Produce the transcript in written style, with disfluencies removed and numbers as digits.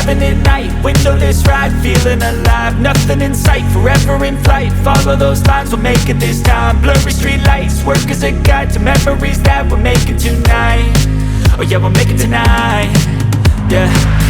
Silent at night, windowless ride, feeling alive. Nothing in sight, forever in flight. Follow those lines, we'll make it this time. Blurry street lights, work as a guide to memories that we're making tonight. Oh yeah, we'll make it tonight. Yeah.